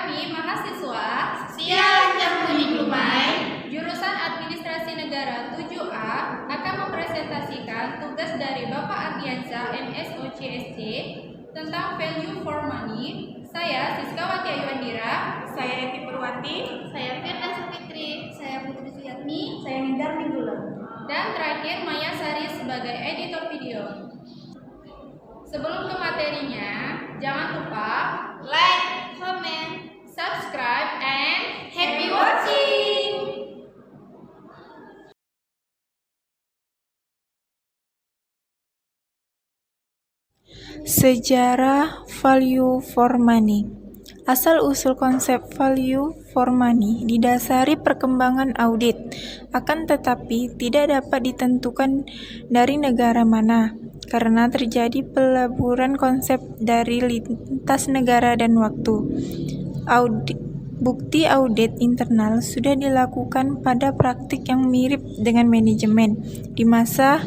Kami mahasiswa Siang Campuni Dumai jurusan Administrasi Negara 7A akan mempresentasikan tugas dari Bapak Ardiansyah MSOCSC tentang value for money. Saya Siskawati Ayu Andira, Saya Eti Purwati. Saya Firda Sapitri. Saya Putri Suyatmi. Saya Nindar Minggula. dan terakhir Maya Sari sebagai editor video. Sebelum ke materinya, jangan lupa Like, comment, subscribe, and happy watching. Sejarah value for money. Asal-usul konsep value for money didasari perkembangan audit, akan tetapi tidak dapat ditentukan dari negara mana, karena terjadi peleburan konsep dari lintas negara dan waktu. Bukti audit internal sudah dilakukan pada praktik yang mirip dengan manajemen di masa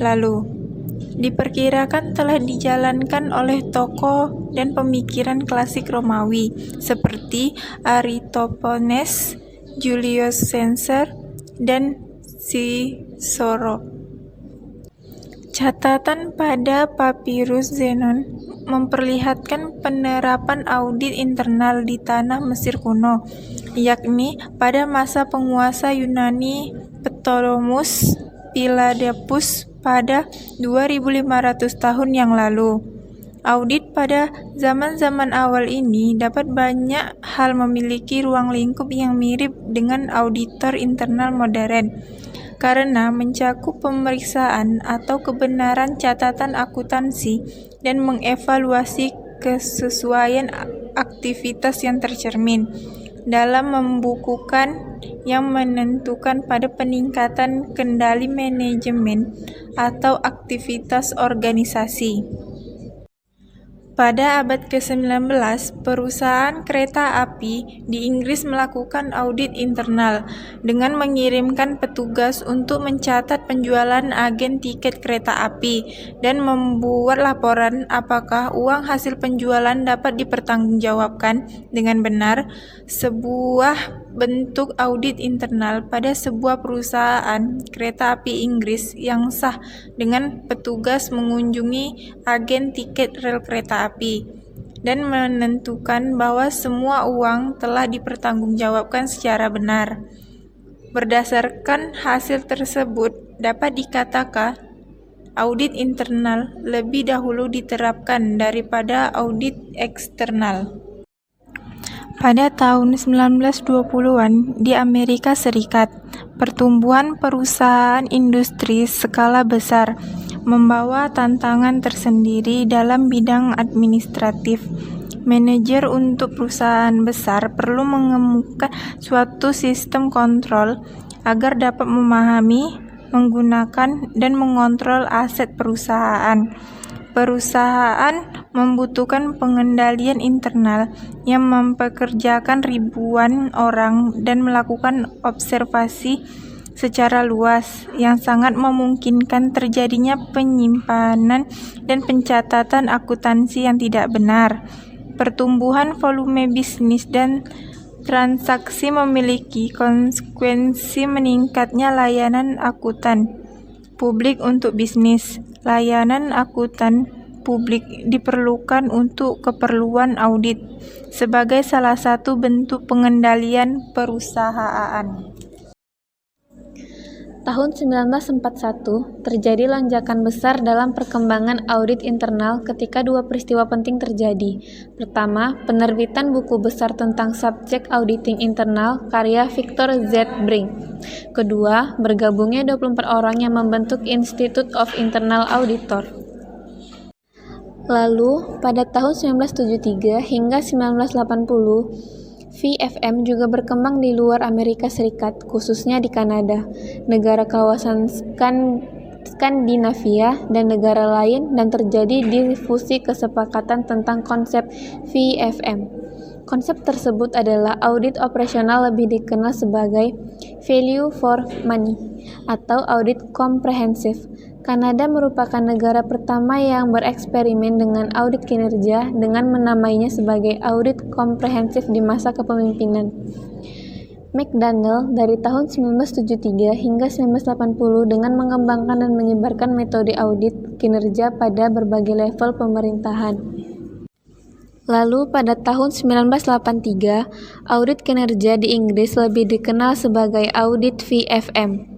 lalu. Diperkirakan telah dijalankan oleh tokoh dan pemikiran klasik Romawi seperti Aristophanes, Julius Caesar, dan Cicero. Catatan pada Papyrus Zenon memperlihatkan penerapan audit internal di tanah Mesir kuno, yakni pada masa penguasa Yunani Ptolemus Philadelphus pada 2500 tahun yang lalu. Audit pada zaman-zaman awal ini dapat banyak hal memiliki ruang lingkup yang mirip dengan auditor internal modern, karena mencakup pemeriksaan atau kebenaran catatan akuntansi dan mengevaluasi kesesuaian aktivitas yang tercermin dalam membukukan yang menentukan pada peningkatan kendali manajemen atau aktivitas organisasi. Pada abad ke-19, perusahaan kereta api di Inggris melakukan audit internal dengan mengirimkan petugas untuk mencatat penjualan agen tiket kereta api dan membuat laporan apakah uang hasil penjualan dapat dipertanggungjawabkan dengan benar. Sebuah bentuk audit internal pada sebuah perusahaan kereta api Inggris yang sah dengan petugas mengunjungi agen tiket rel kereta api dan menentukan bahwa semua uang telah dipertanggungjawabkan secara benar. Berdasarkan hasil tersebut, dapat dikatakan audit internal lebih dahulu diterapkan daripada audit eksternal. Pada tahun 1920-an di Amerika Serikat, pertumbuhan perusahaan industri skala besar membawa tantangan tersendiri dalam bidang administratif. Manajer untuk perusahaan besar perlu mengemuka suatu sistem kontrol agar dapat memahami, menggunakan, dan mengontrol aset perusahaan. Perusahaan membutuhkan pengendalian internal yang mempekerjakan ribuan orang dan melakukan observasi secara luas yang sangat memungkinkan terjadinya penyimpanan dan pencatatan akuntansi yang tidak benar. Pertumbuhan volume bisnis dan transaksi memiliki konsekuensi meningkatnya layanan akuntan publik untuk bisnis. Layanan akuntan publik diperlukan untuk keperluan audit sebagai salah satu bentuk pengendalian perusahaan. Tahun 1941, terjadi lonjakan besar dalam perkembangan audit internal ketika dua peristiwa penting terjadi. Pertama, penerbitan buku besar tentang subjek auditing internal karya Victor Z. Brink. Kedua, bergabungnya 24 orang yang membentuk Institute of Internal Auditor. Lalu, pada tahun 1973 hingga 1980, VFM juga berkembang di luar Amerika Serikat, khususnya di Kanada, negara kawasan Skandinavia, dan negara lain, dan terjadi difusi kesepakatan tentang konsep VFM. Konsep tersebut adalah audit operasional, lebih dikenal sebagai value for money atau audit komprehensif. Kanada merupakan negara pertama yang bereksperimen dengan audit kinerja dengan menamainya sebagai audit komprehensif di masa kepemimpinan McDonnell dari tahun 1973 hingga 1980 dengan mengembangkan dan menyebarkan metode audit kinerja pada berbagai level pemerintahan. Lalu pada tahun 1983, audit kinerja di Inggris lebih dikenal sebagai audit VFM.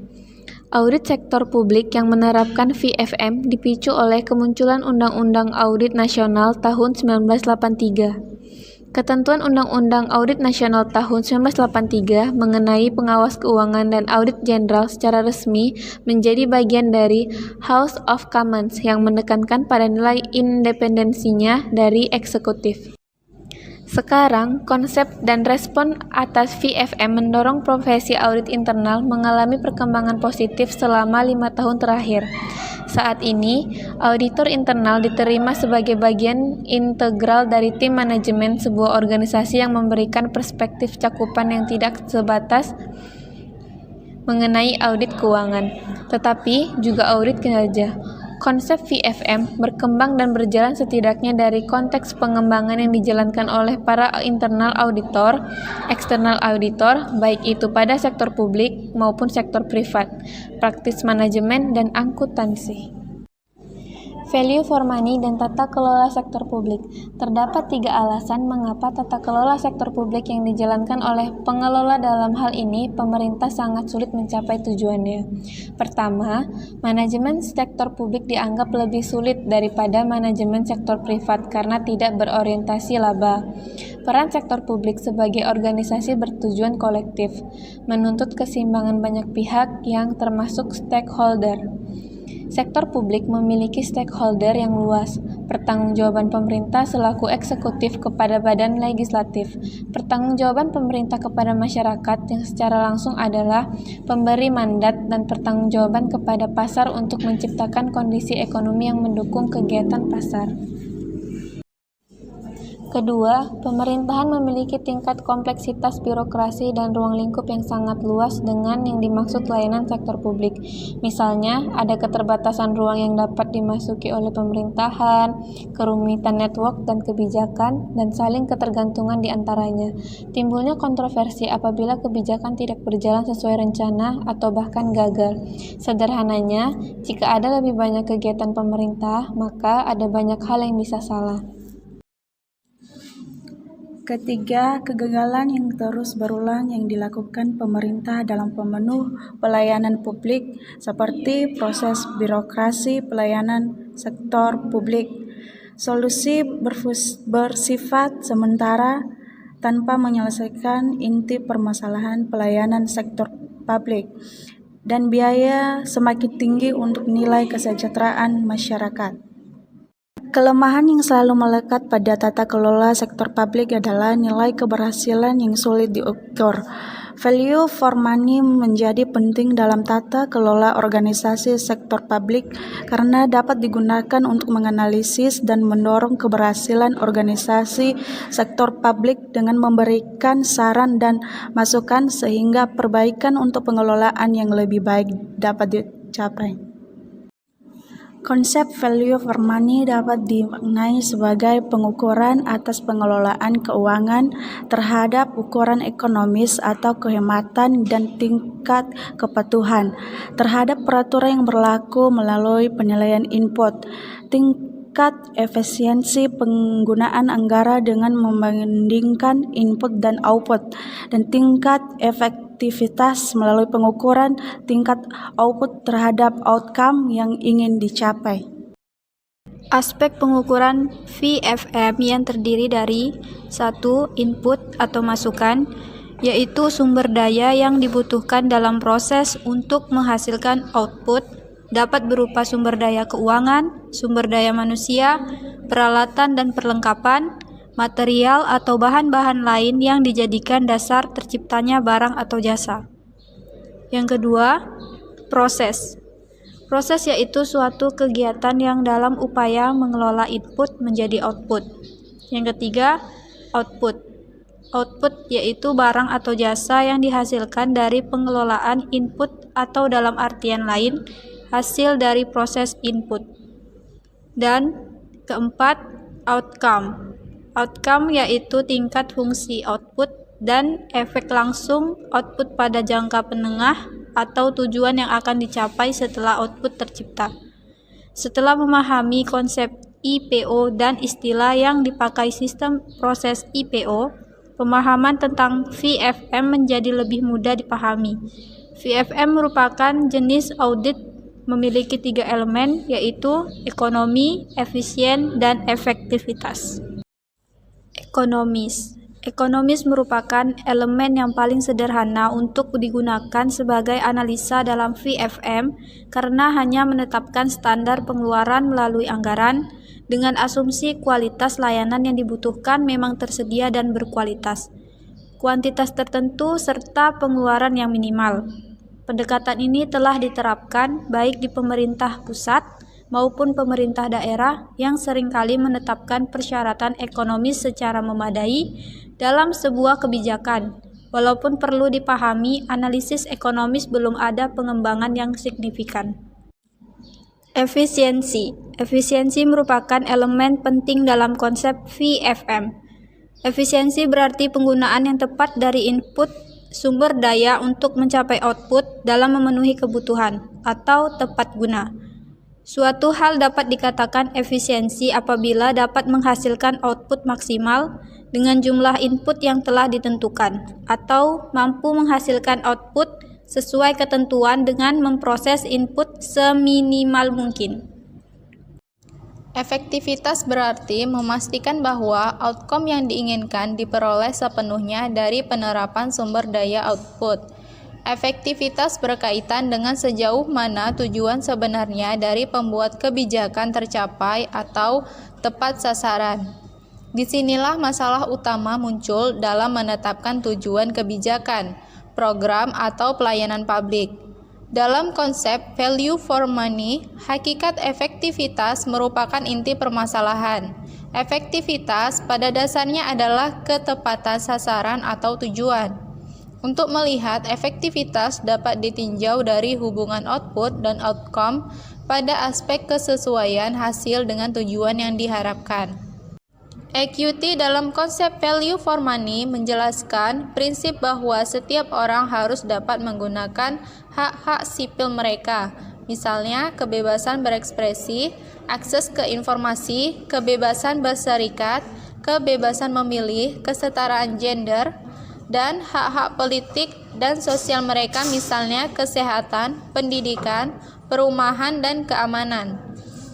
Audit sektor publik yang menerapkan VFM dipicu oleh kemunculan Undang-Undang Audit Nasional tahun 1983. Ketentuan Undang-Undang Audit Nasional tahun 1983 mengenai pengawas keuangan dan audit jenderal secara resmi menjadi bagian dari House of Commons yang menekankan pada nilai independensinya dari eksekutif. Sekarang, konsep dan respon atas VFM mendorong profesi audit internal mengalami perkembangan positif selama 5 tahun terakhir. Saat ini, auditor internal diterima sebagai bagian integral dari tim manajemen sebuah organisasi yang memberikan perspektif cakupan yang tidak sebatas mengenai audit keuangan, tetapi juga audit kinerja. Konsep VFM berkembang dan berjalan setidaknya dari konteks pengembangan yang dijalankan oleh para internal auditor, eksternal auditor, baik itu pada sektor publik maupun sektor privat, praktis manajemen, dan akuntansi. Value for money dan tata kelola sektor publik. Terdapat 3 alasan mengapa tata kelola sektor publik yang dijalankan oleh pengelola dalam hal ini pemerintah sangat sulit mencapai tujuannya. Pertama, manajemen sektor publik dianggap lebih sulit daripada manajemen sektor privat karena tidak berorientasi laba. Peran sektor publik sebagai organisasi bertujuan kolektif, menuntut keseimbangan banyak pihak yang termasuk stakeholder. Sektor publik memiliki stakeholder yang luas, pertanggungjawaban pemerintah selaku eksekutif kepada badan legislatif, pertanggungjawaban pemerintah kepada masyarakat yang secara langsung adalah pemberi mandat, dan pertanggungjawaban kepada pasar untuk menciptakan kondisi ekonomi yang mendukung kegiatan pasar. Kedua, pemerintahan memiliki tingkat kompleksitas birokrasi dan ruang lingkup yang sangat luas dengan yang dimaksud layanan sektor publik. Misalnya, ada keterbatasan ruang yang dapat dimasuki oleh pemerintahan, kerumitan network dan kebijakan, dan saling ketergantungan di antaranya. Timbulnya kontroversi apabila kebijakan tidak berjalan sesuai rencana atau bahkan gagal. Sederhananya, jika ada lebih banyak kegiatan pemerintah, maka ada banyak hal yang bisa salah. Ketiga, kegagalan yang terus berulang yang dilakukan pemerintah dalam memenuhi pelayanan publik seperti proses birokrasi pelayanan sektor publik. Solusi bersifat sementara tanpa menyelesaikan inti permasalahan pelayanan sektor publik, dan biaya semakin tinggi untuk nilai kesejahteraan masyarakat. Kelemahan yang selalu melekat pada tata kelola sektor publik adalah nilai keberhasilan yang sulit diukur. Value for money menjadi penting dalam tata kelola organisasi sektor publik karena dapat digunakan untuk menganalisis dan mendorong keberhasilan organisasi sektor publik dengan memberikan saran dan masukan sehingga perbaikan untuk pengelolaan yang lebih baik dapat dicapai. Konsep value for money dapat dimaknai sebagai pengukuran atas pengelolaan keuangan terhadap ukuran ekonomis atau kehematan dan tingkat kepatuhan terhadap peraturan yang berlaku melalui penilaian input, tingkat efisiensi penggunaan anggaran dengan membandingkan input dan output, dan tingkat efektivitas melalui pengukuran tingkat output terhadap outcome yang ingin dicapai. Aspek pengukuran VFM yang terdiri dari 1. Input atau masukan, yaitu sumber daya yang dibutuhkan dalam proses untuk menghasilkan output, dapat berupa sumber daya keuangan, sumber daya manusia, peralatan dan perlengkapan, material atau bahan-bahan lain yang dijadikan dasar terciptanya barang atau jasa. Yang kedua, proses. Proses yaitu suatu kegiatan yang dalam upaya mengelola input menjadi output. Yang ketiga, output. Output yaitu barang atau jasa yang dihasilkan dari pengelolaan input atau dalam artian lain hasil dari proses input. Dan keempat, outcome. Outcome yaitu tingkat fungsi output dan efek langsung output pada jangka menengah atau tujuan yang akan dicapai setelah output tercipta. Setelah memahami konsep IPO dan istilah yang dipakai sistem proses IPO, pemahaman tentang VFM menjadi lebih mudah dipahami. VFM merupakan jenis audit memiliki 3 elemen, yaitu ekonomi, efisien, dan efektivitas. Ekonomis merupakan elemen yang paling sederhana untuk digunakan sebagai analisa dalam VFM karena hanya menetapkan standar pengeluaran melalui anggaran dengan asumsi kualitas layanan yang dibutuhkan memang tersedia dan berkualitas, kuantitas tertentu, serta pengeluaran yang minimal. Pendekatan ini telah diterapkan baik di pemerintah pusat maupun pemerintah daerah yang seringkali menetapkan persyaratan ekonomis secara memadai dalam sebuah kebijakan. Walaupun perlu dipahami, analisis ekonomis belum ada pengembangan yang signifikan. Efisiensi merupakan elemen penting dalam konsep VFM. Efisiensi berarti penggunaan yang tepat dari input sumber daya untuk mencapai output dalam memenuhi kebutuhan atau tepat guna. Suatu hal dapat dikatakan efisiensi apabila dapat menghasilkan output maksimal dengan jumlah input yang telah ditentukan, atau mampu menghasilkan output sesuai ketentuan dengan memproses input seminimal mungkin. Efektivitas berarti memastikan bahwa outcome yang diinginkan diperoleh sepenuhnya dari penerapan sumber daya output. Efektivitas berkaitan dengan sejauh mana tujuan sebenarnya dari pembuat kebijakan tercapai atau tepat sasaran. Disinilah masalah utama muncul dalam menetapkan tujuan kebijakan, program atau pelayanan publik. Dalam konsep value for money, hakikat efektivitas merupakan inti permasalahan. Efektivitas pada dasarnya adalah ketepatan sasaran atau tujuan. Untuk melihat efektivitas dapat ditinjau dari hubungan output dan outcome pada aspek kesesuaian hasil dengan tujuan yang diharapkan. EQT dalam konsep value for money menjelaskan prinsip bahwa setiap orang harus dapat menggunakan hak-hak sipil mereka, misalnya kebebasan berekspresi, akses ke informasi, kebebasan berserikat, kebebasan memilih, kesetaraan gender, dan hak-hak politik dan sosial mereka, misalnya kesehatan, pendidikan, perumahan, dan keamanan.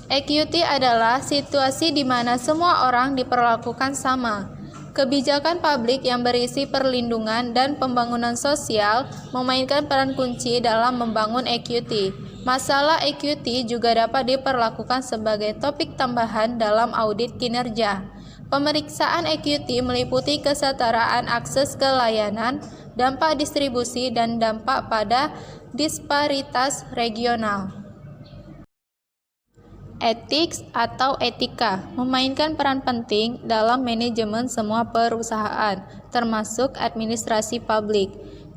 EQT adalah situasi di mana semua orang diperlakukan sama. Kebijakan publik yang berisi perlindungan dan pembangunan sosial memainkan peran kunci dalam membangun EQT. Masalah EQT juga dapat diperlakukan sebagai topik tambahan dalam audit kinerja. Pemeriksaan EQT meliputi kesetaraan akses ke layanan, dampak distribusi, dan dampak pada disparitas regional. Ethics atau etika memainkan peran penting dalam manajemen semua perusahaan, termasuk administrasi publik.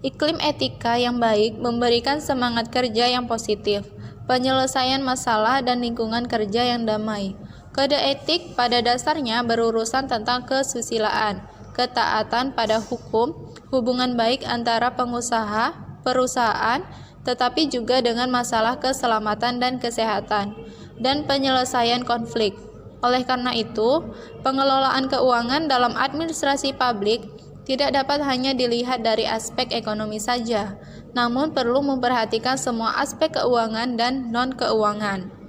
Iklim etika yang baik memberikan semangat kerja yang positif, penyelesaian masalah, dan lingkungan kerja yang damai. Kode etik pada dasarnya berurusan tentang kesusilaan, ketaatan pada hukum, hubungan baik antara pengusaha, perusahaan, tetapi juga dengan masalah keselamatan dan kesehatan, dan penyelesaian konflik. Oleh karena itu, pengelolaan keuangan dalam administrasi publik tidak dapat hanya dilihat dari aspek ekonomi saja, namun perlu memperhatikan semua aspek keuangan dan non-keuangan.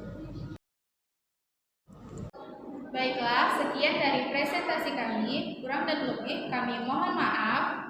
Baiklah, sekian dari presentasi kami. Kurang dan lebih kami mohon maaf.